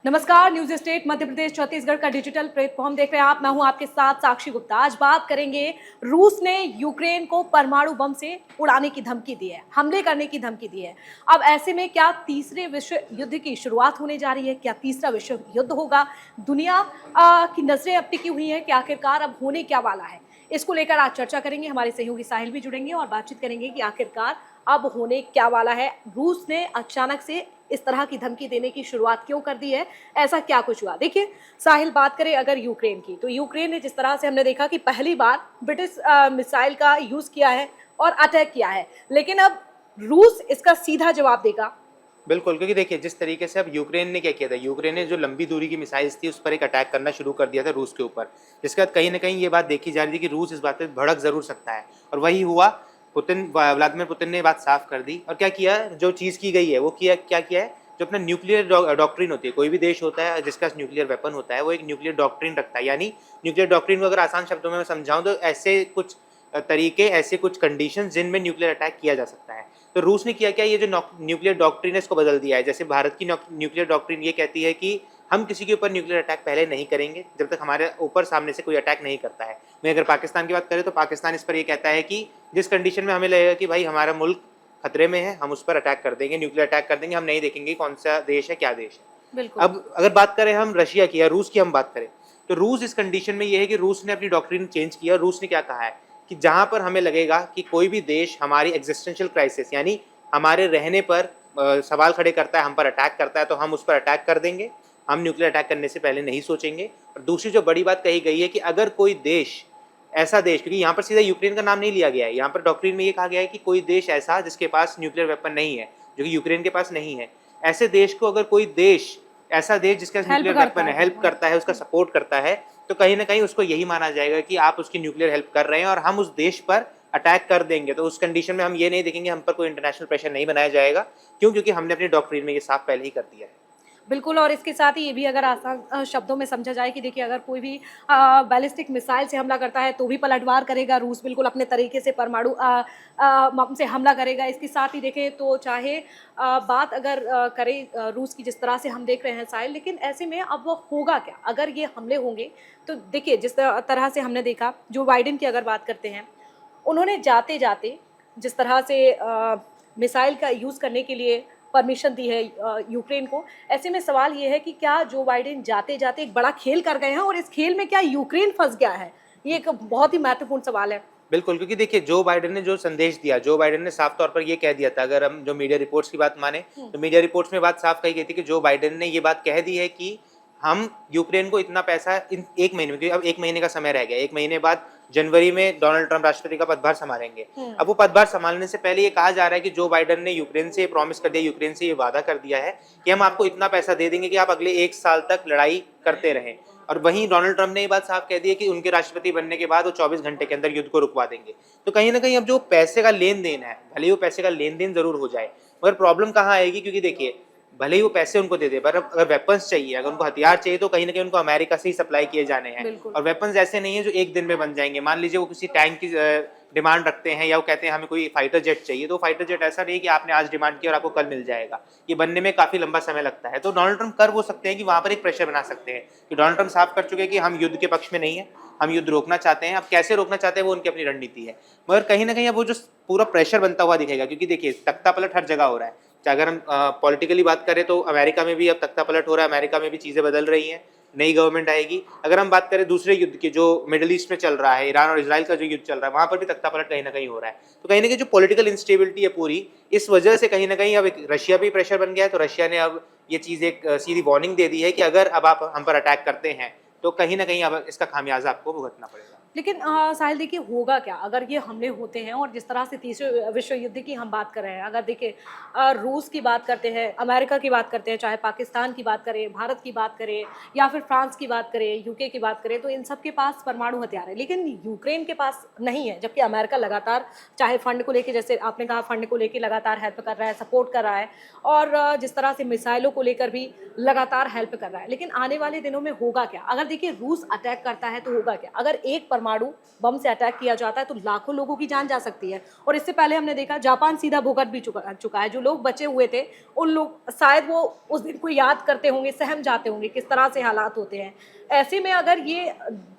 नमस्कार। News state Madhya Pradesh Chhattisgarh का digital platform देख रहे हैं आप। मैं हूं आपके साथ साक्षी गुप्ता। आज बात करेंगे, रूस ने यूक्रेन को परमाणु बम से उड़ाने की धमकी दी है, हमले करने की धमकी दी है। अब ऐसे में क्या तीसरे विश्व युद्ध की शुरुआत होने जा रही है? क्या तीसरा विश्व युद्ध होगा? दुनिया की नजरें अब टिकी हुई हैं कि आखिरकार अब होने क्या वाला है। इसको लेकर आज चर्चा करेंगे। हमारे सहयोगी साहिल भी जुड़ेंगे और बातचीत करेंगे कि आखिरकार अब होने क्या वाला है। रूस ने अचानक से इस तरह की धमकी देने की शुरुआत क्यों कर दी है? ऐसा क्या कुछ हुआ? देखिए साहिल, बात करें अगर यूक्रेन की, तो यूक्रेन ने जिस तरह से हमने देखा कि पहली बार ब्रिटिश मिसाइल का यूज किया है और अटैक किया है, लेकिन अब रूस इसका सीधा जवाब देगा। बिल्कुल, क्योंकि देखिए जिस तरीके से अब यूक्रेन ने क्या किया था, यूक्रेन ने जो लंबी दूरी की मिसाइल्स थी उस पर एक अटैक करना शुरू कर दिया था रूस के ऊपर। जिसके बाद कहीं न कहीं ये बात देखी जा रही थी कि रूस इस बात पे भड़क ज़रूर सकता है, और वही हुआ। व्लादिमीर पुतिन ने ये बात साफ कर दी और क्या किया, जो चीज़ की गई है वो क्या किया है, जो अपना न्यूक्लियर डॉक्ट्रिन होती है, कोई भी देश होता है जिसके पास न्यूक्लियर वेपन होता है वो एक न्यूक्लियर डॉक्ट्रिन रखता है। यानी न्यूक्लियर डॉक्ट्रिन को अगर आसान शब्दों में मैं समझाऊँ तो ऐसे कुछ तरीके, ऐसे कुछ कंडीशंस जिनमें न्यूक्लियर अटैक किया जा सकता है। तो रूस ने किया क्या, ये जो न्यूक्लियर डॉक्ट्रिन है इसको बदल दिया है। जैसे भारत की न्यूक्लियर डॉक्ट्रिन ये कहती है कि हम किसी के ऊपर न्यूक्लियर अटैक पहले नहीं करेंगे जब तक हमारे ऊपर सामने से कोई अटैक नहीं करता है। मैं अगर पाकिस्तान की बात करें तो पाकिस्तान इस पर ये कहता है कि जिस कंडीशन में हमें लगेगा कि भाई हमारा मुल्क खतरे में है, हम उस पर अटैक कर देंगे, न्यूक्लियर अटैक कर देंगे, हम नहीं देखेंगे कौन सा देश है, क्या देश है। बिल्कुल। अब अगर बात करें हम रशिया की या रूस की हम बात करें, तो रूस इस कंडीशन में ये है कि रूस ने अपनी डॉक्ट्रिन चेंज किया। रूस ने क्या कहा है कि जहां पर हमें लगेगा कि कोई भी देश हमारी एग्जिस्टेंशियल क्राइसिस, यानी हमारे रहने पर सवाल खड़े करता है, हम पर अटैक करता है, तो हम उस पर अटैक कर देंगे, हम न्यूक्लियर अटैक करने से पहले नहीं सोचेंगे। और दूसरी जो बड़ी बात कही गई है कि अगर कोई देश, ऐसा देश, क्योंकि यहाँ पर सीधा यूक्रेन का नाम नहीं लिया गया है, यहाँ पर डॉक्ट्रिन में ये कहा गया है कि कोई देश ऐसा जिसके पास न्यूक्लियर वेपन नहीं है, जो कि यूक्रेन के पास नहीं है, ऐसे देश को अगर कोई देश, ऐसा देश जिसके पास हेल्प न्यूक्लियर करता वेपन है, है हेल्प करता है, उसका सपोर्ट करता है, तो कहीं ना कहीं उसको यही माना जाएगा कि आप उसकी न्यूक्लियर हेल्प कर रहे हैं और हम उस देश पर अटैक कर देंगे। तो उस कंडीशन में हम ये नहीं देखेंगे, हम पर कोई इंटरनेशनल प्रेशर नहीं बनाया जाएगा। क्यों? क्योंकि हमने अपनी डॉक्ट्रिन में ये साफ पहले ही कर दिया है। बिल्कुल। और इसके साथ ही ये भी अगर आसान शब्दों में समझा जाए कि देखिए, अगर कोई भी बैलिस्टिक मिसाइल से हमला करता है तो भी पलटवार करेगा रूस, बिल्कुल अपने तरीके से परमाणु बम से हमला करेगा। इसके साथ ही देखें तो चाहे बात अगर करें रूस की, जिस तरह से हम देख रहे हैं साहिल, लेकिन ऐसे में अब वो होगा क्या अगर ये हमले होंगे? तो देखिए, जिस तरह से हमने देखा, जो बाइडेन की अगर बात करते हैं, उन्होंने जाते जाते जिस तरह से मिसाइल का यूज़ करने के लिए परमिशन दी है यूक्रेन को। ऐसे में सवाल ये है कि क्या जो बाइडेन जाते जाते एक बड़ा खेल कर गए हैं और इस खेल में क्या यूक्रेन फंस गया है? ये एक बहुत ही महत्वपूर्ण सवाल है। बिल्कुल, क्योंकि देखिए जो बाइडेन ने जो संदेश दिया, जो बाइडेन ने साफ तौर पर ये कह दिया था, अगर हम जो मीडिया रिपोर्ट्स की बात माने, हम्म। तो मीडिया रिपोर्ट्स में बात साफ कही गई थी कि जो बाइडेन ने ये बात कह दी है कि हम यूक्रेन को इतना पैसा इन 1 महीने में, क्योंकि अब 1 महीने का समय रह गया, 1 महीने बाद जनवरी में डोनाल्ड ट्रंप राष्ट्रपति का पदभार संभालेंगे। अब वो पदभार संभालने से पहले ये कहा जा रहा है कि जो बाइडेन ने यूक्रेन से प्रॉमिस कर दिया, यूक्रेन से ये वादा कर दिया है कि हम आपको इतना पैसा दे देंगे कि आप अगले 1 साल तक लड़ाई करते रहें। और वहीं डोनाल्ड ट्रंप ने ये बात साफ कह दी है कि उनके राष्ट्रपति बनने के बाद वो 24 घंटे के अंदर युद्ध को रुकवा देंगे। तो कहीं ना कहीं अब जो पैसे का लेन देन है, भले ही वो पैसे का लेन देन जरूर हो जाए, मगर प्रॉब्लम कहाँ आएगी, क्योंकि देखिए भले ही वो पैसे उनको दे दे, पर अगर वेपन्स चाहिए, अगर उनको हथियार चाहिए, तो कहीं ना कहीं उनको अमेरिका से ही सप्लाई किए जाने हैं। बिल्कुल। और वेपन्स ऐसे नहीं है जो एक दिन में बन जाएंगे। मान लीजिए वो किसी टैंक की डिमांड रखते हैं, या वो कहते हैं हमें कोई फाइटर जेट चाहिए, तो फाइटर जेट ऐसा नहीं है कि आपने आज डिमांड किया और आपको कल मिल जाएगा। ये बनने में काफी लंबा समय लगता है। तो डोनाल्ड ट्रंप कर वो सकते हैं कि वहां पर एक प्रेशर बना सकते हैं, कि डोनाल्ड ट्रंप साफ कर चुके हैं कि हम युद्ध के पक्ष में नहीं है, हम युद्ध रोकना चाहते हैं। अब कैसे रोकना चाहते हैं वो उनकी अपनी रणनीति है, मगर कहीं ना कहीं अब वो जो पूरा प्रेशर बनता हुआ दिखेगा, क्योंकि देखिए तख्ता पलट हर जगह हो रहा है। अगर हम पॉलिटिकली बात करें तो अमेरिका में भी अब तख्ता पलट हो रहा है, अमेरिका में भी चीज़ें बदल रही हैं, नई गवर्नमेंट आएगी। अगर हम बात करें दूसरे युद्ध की, जो मिडिल ईस्ट में चल रहा है, ईरान और इजराइल का जो युद्ध चल रहा है, वहाँ पर भी तख्ता पलट कहीं ना कहीं हो रहा है। तो कहीं ना कहीं जो पॉलिटिकल इंस्टेबिलिटी है पूरी, इस वजह से कहीं ना कहीं अब रशिया भी प्रेशर बन गया है। तो रशिया ने अब ये चीज़ एक सीधी वार्निंग दे दी है कि अगर अब आप हम पर अटैक करते हैं तो कहीं ना कहीं अब इसका खामियाजा आपको भुगतना पड़ेगा। लेकिन साहिल देखिए, होगा क्या अगर ये हमले होते हैं? और जिस तरह से तीसरे विश्व युद्ध की हम बात कर रहे हैं, अगर देखिए रूस की बात करते हैं, अमेरिका की बात करते हैं, चाहे पाकिस्तान की बात करें, भारत की बात करें, या फिर फ्रांस की बात करें, यूके की बात करें, तो इन सब के पास परमाणु हथियार है, लेकिन यूक्रेन के पास नहीं है। जबकि अमेरिका लगातार, चाहे फंड को लेकर, जैसे आपने कहा, फंड को लेकर लगातार हेल्प कर रहा है, सपोर्ट कर रहा है, और जिस तरह से मिसाइलों को लेकर भी लगातार हेल्प कर रहा है। लेकिन आने वाले दिनों में होगा क्या? अगर देखिए रूस अटैक करता है तो होगा क्या, अगर एक परमाणु बम से अटैक किया जाता है तो लाखों लोगों की जान जा सकती है। और इससे पहले हमने देखा जापान सीधा भुगत भी चुका है। जो लोग बचे हुए थे उन लोग शायद वो उस दिन को याद करते होंगे, सहम जाते होंगे किस तरह से हालात होते हैं। ऐसे में अगर ये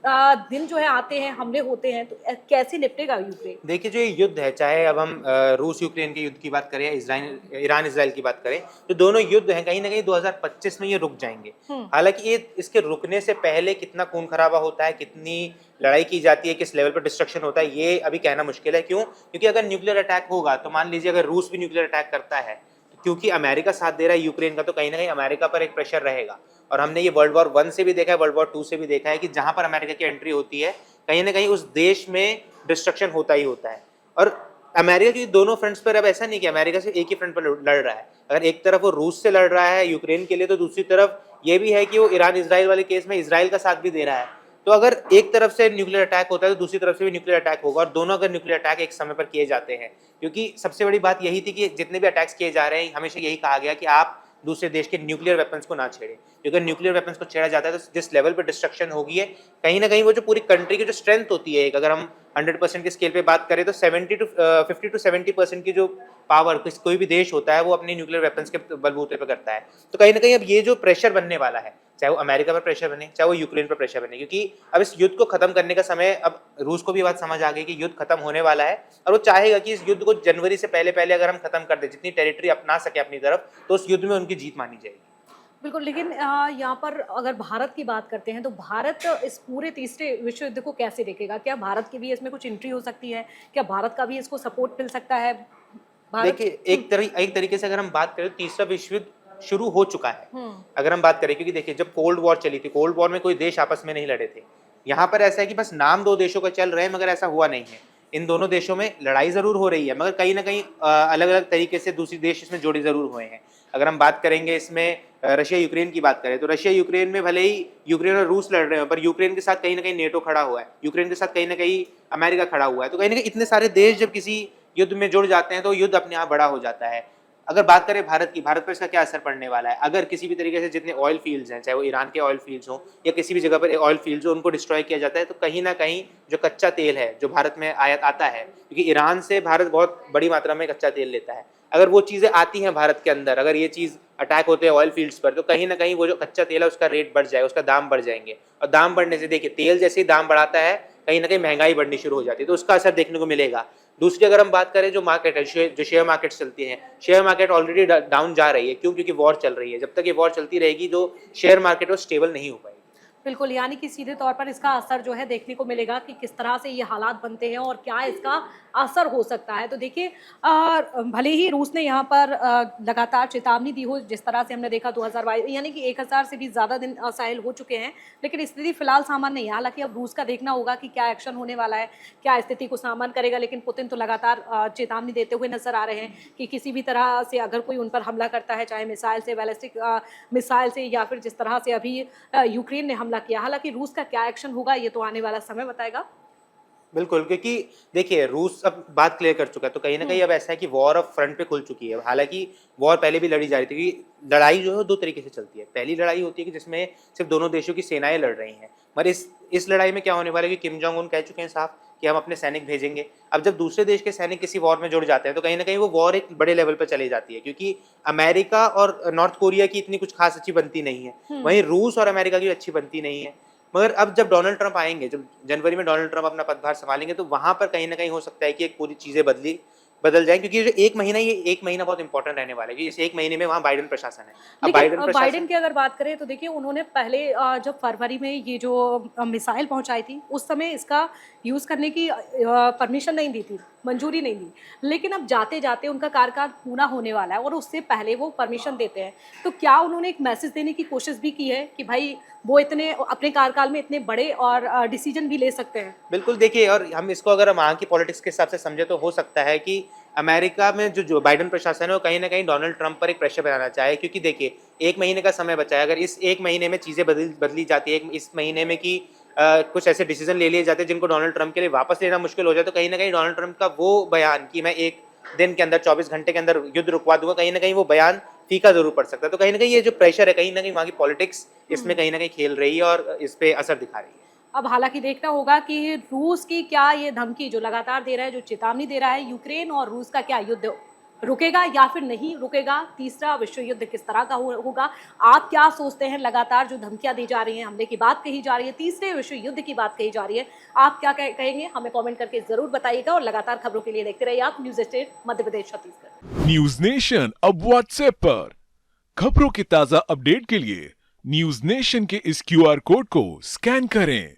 दिन जो है आते हैं, हमले होते हैं, तो कैसे निपटेगा यूक्रेन? देखिए जो ये युद्ध है, चाहे अब हम रूस यूक्रेन के युद्ध की बात करें या ईरान इसराइल की बात करें, तो दोनों युद्ध हैं कहीं ना कहीं 2025 में ये रुक जाएंगे। हालांकि ये इसके रुकने से पहले कितना खून खराबा होता है, कितनी लड़ाई की जाती है, किस लेवल पर डिस्ट्रक्शन होता है, ये अभी कहना मुश्किल है। क्यों? क्योंकि अगर न्यूक्लियर अटैक होगा तो मान लीजिए अगर रूस भी न्यूक्लियर अटैक करता है, तो क्योंकि अमेरिका साथ दे रहा है यूक्रेन का, तो कहीं ना कहीं अमेरिका पर एक प्रेशर रहेगा। और हमने ये वर्ल्ड वॉर 1 से भी देखा है, वर्ल्ड वॉर 2 से भी देखा है कि जहां पर अमेरिका की एंट्री होती है कहीं ना कहीं उस देश में डिस्ट्रक्शन होता ही होता है। और अमेरिका की दोनों फ्रंट्स पर अब ऐसा नहीं कि अमेरिका सिर्फ एक ही फ्रंट पर लड़ रहा है। अगर एक तरफ वो रूस से लड़ रहा है यूक्रेन के लिए, तो दूसरी तरफ ये भी है कि वो ईरान इसराइल वाले केस में इसराइल का साथ भी दे रहा है। तो अगर एक तरफ से न्यूक्लियर अटैक होता है तो दूसरी तरफ से भी न्यूक्लियर अटैक होगा, और दोनों अगर न्यूक्लियर अटैक एक समय पर किए जाते हैं, क्योंकि सबसे बड़ी बात यही थी कि जितने भी अटैक्स किए जा रहे हैं हमेशा यही कहा गया कि आप दूसरे देश के न्यूक्लियर वेपन्स को ना छेड़ें, क्योंकि अगर न्यूक्लियर वेपन्स को छेड़ा जाता है तो जिस लेवल पर डिस्ट्रक्शन होगी है, कहीं ना कहीं वो जो पूरी कंट्री की जो स्ट्रेंथ होती है, अगर हम 100% के स्केल पे बात करें तो 50 to 70% की जो पावर कोई भी देश होता है वो अपने न्यूक्लियर वेपन्स के बलबूते पे करता है। तो कहीं ना कहीं अब ये जो प्रेशर बनने वाला है, चाहे वो अमेरिका पर प्रेशर बने, चाहे वो यूक्रेन पर प्रेशर बने, क्योंकि अब इस युद्ध को खत्म करने का समय, अब रूस को भी बात समझ आ गई कि युद्ध खत्म होने वाला है, और वो चाहेगा कि इस युद्ध को जनवरी से पहले पहले अगर हम खत्म कर दें, जितनी टेरिटरी अपना सके अपनी तरफ, तो उस युद्ध में उनकी जीत मानी जाएगी। बिल्कुल, लेकिन यहाँ पर अगर भारत की बात करते हैं तो भारत इस पूरे तीसरे विश्व युद्ध को कैसे देखेगा? क्या भारत की भी इसमें कुछ एंट्री हो सकती है? क्या भारत का भी इसको सपोर्ट मिल सकता है? भारत देखिए एक तरीके से अगर हम बात करें तो तीसरा विश्व युद्ध शुरू हो चुका है, हम्म। अगर हम बात करें, क्योंकि देखिए जब कोल्ड वॉर चली थी, कोल्ड वॉर में कोई देश आपस में नहीं लड़े थे। यहाँ पर ऐसा है कि बस नाम दो देशों का चल रहे हैं, मगर ऐसा हुआ नहीं है। इन दोनों देशों में लड़ाई जरूर हो रही है, मगर कहीं ना कहीं अलग अलग तरीके से दूसरी देश इसमें जुड़े जरूर हुए हैं। अगर हम बात करेंगे इसमें रशिया यूक्रेन की बात करें, तो रशिया यूक्रेन में भले ही यूक्रेन और रूस लड़ रहे हैं, पर यूक्रेन के साथ कहीं ना कहीं नेटो खड़ा हुआ है, यूक्रेन के साथ कहीं ना कहीं अमेरिका खड़ा हुआ है। तो कहीं ना कहीं इतने सारे देश जब किसी युद्ध में जुड़ जाते हैं तो युद्ध अपने आप बड़ा हो जाता है। अगर बात करें भारत की, भारत पर इसका क्या असर पड़ने वाला है? अगर किसी भी तरीके से जितने ऑयल फील्ड्स हैं, चाहे वो ईरान के ऑयल फील्ड्स हो या किसी भी जगह पर ऑयल फील्ड्स हो, उनको डिस्ट्रॉय किया जाता है, तो कहीं ना कहीं जो कच्चा तेल है जो भारत में आयात आता है, क्योंकि ईरान से भारत बहुत बड़ी मात्रा में कच्चा तेल लेता है, अगर वो चीज़ें आती हैं भारत के अंदर, अगर ये चीज़ अटैक होते हैं ऑयल फील्ड्स पर, तो कहीं ना कहीं वो जो कच्चा तेल है उसका रेट बढ़ जाएगा, उसका दाम बढ़ जाएंगे। और दाम बढ़ने से देखिए तेल जैसे ही दाम बढ़ाता है कहीं ना कहीं महंगाई बढ़नी शुरू हो जाती है, तो उसका असर देखने को मिलेगा। दूसरी अगर हम बात करें जो मार्केट है, जो शेयर मार्केट चलती हैं, शेयर मार्केट ऑलरेडी डाउन जा रही है। क्यों? क्योंकि वॉर चल रही है। जब तक ये वॉर चलती रहेगी जो शेयर मार्केट है वो स्टेबल नहीं हो पाएगी। बिल्कुल, यानी कि सीधे तौर पर इसका असर जो है देखने को मिलेगा कि किस तरह से ये हालात बनते हैं और क्या इसका असर हो सकता है। तो देखिए भले ही रूस ने यहाँ पर लगातार चेतावनी दी हो, जिस तरह से हमने देखा 2022 यानी कि 1000 से भी ज़्यादा दिन साहिल हो चुके हैं, लेकिन स्थिति फिलहाल सामान्य नहीं है। हालांकि अब रूस का देखना होगा कि क्या एक्शन होने वाला है, क्या स्थिति को सामान्य करेगा। लेकिन पुतिन तो लगातार चेतावनी देते हुए नजर आ रहे हैं कि किसी भी तरह से अगर कोई उन पर हमला करता है, चाहे मिसाइल से, बैलिस्टिक मिसाइल से, या फिर जिस तरह से अभी यूक्रेन ने हमला किया। हालांकि रूस का क्या एक्शन होगा ये तो आने वाला समय बताएगा। बिल्कुल, क्योंकि देखिए रूस अब बात क्लियर कर चुका है, तो कहीं ना कहीं अब ऐसा है कि वॉर अब फ्रंट पे खुल चुकी है। हालांकि वॉर पहले भी लड़ी जा रही थी, क्योंकि लड़ाई जो है दो तरीके से चलती है। पहली लड़ाई होती है कि जिसमें सिर्फ दोनों देशों की सेनाएं लड़ रही हैं, मगर इस लड़ाई में क्या होने वाला है कि किम जोंग उन कह चुके हैं साफ कि हम अपने सैनिक भेजेंगे। अब जब दूसरे देश के सैनिक किसी वॉर में जुड़ जाते हैं तो कहीं ना कहीं वो वॉर एक बड़े लेवल पर चली जाती है, क्योंकि अमेरिका और नॉर्थ कोरिया की इतनी कुछ खास अच्छी बनती नहीं है, वहीं रूस और अमेरिका की अच्छी बनती नहीं है। मगर अब जब डोनाल्ड ट्रंप आएंगे, जब जनवरी में डोनाल्ड ट्रंप अपना पदभार संभालेंगे, तो वहां पर कहीं ना कहीं हो सकता है कि एक पूरी चीजें बदल जाए, क्योंकि ये जो एक महीना बहुत इंपॉर्टेंट रहने वाला है, क्योंकि इस एक महीने में वहाँ बाइडेन प्रशासन है। अब बाइडेन की अगर बात करें तो देखिए उन्होंने पहले जब फरवरी में ये जो मिसाइल पहुंचाई थी उस समय इसका यूज़ करने की परमिशन नहीं दी थी, मंजूरी नहीं दी। लेकिन अब जाते जाते उनका कार्यकाल पूरा होने वाला है और उससे पहले वो परमिशन देते हैं, तो क्या उन्होंने एक मैसेज देने की कोशिश भी की है कि भाई वो इतने अपने कार्यकाल में इतने बड़े और डिसीजन भी ले सकते हैं? बिल्कुल, देखिए, और हम इसको अगर हम वहाँ की पॉलिटिक्स के हिसाब से समझे तो हो सकता है कि अमेरिका में जो बाइडेन प्रशासन है वो कहीं ना कहीं डोनाल्ड ट्रंप पर एक प्रेशर बनाना चाहे, क्योंकि देखिए एक महीने का समय बचा है। अगर इस एक महीने में चीज़ें बदली जाती है, इस महीने में कि कुछ ऐसे डिसीजन ले लिए जाते हैं जिनको डोनाल्ड ट्रंप के लिए वापस लेना मुश्किल हो जाए, तो कहीं ना कहीं डोनाल्ड ट्रंप का वो बयान कि मैं एक दिन के अंदर 24 घंटे के अंदर युद्ध रुकवा दूंगा, कहीं ना कहीं वो बयान फीका जरूर पड़ सकता है। तो कहीं ना कहीं ये जो प्रेशर है, कहीं ना कहीं वहाँ की पॉलिटिक्स इसमें कहीं ना कहीं खेल रही है और इस पे असर दिखा रही है। अब हालांकि देखना होगा कि रूस की क्या ये धमकी जो लगातार दे रहा है, जो चेतावनी दे रहा है, यूक्रेन और रूस का क्या युद्ध रुकेगा या फिर नहीं रुकेगा, तीसरा विश्व युद्ध किस तरह का होगा। आप क्या सोचते हैं? लगातार जो धमकियां दी जा रही हैं, हमले की बात कही जा रही है, तीसरे विश्व युद्ध की बात कही जा रही है, आप क्या कहेंगे? हमें कमेंट करके जरूर बताइएगा और लगातार खबरों के लिए देखते रहिए आप news state Madhya Pradesh Chhattisgarh. News nation अब व्हाट्सएप पर खबरों की ताजा अपडेट के लिए न्यूज नेशन के इस क्यूआर कोड को स्कैन करें।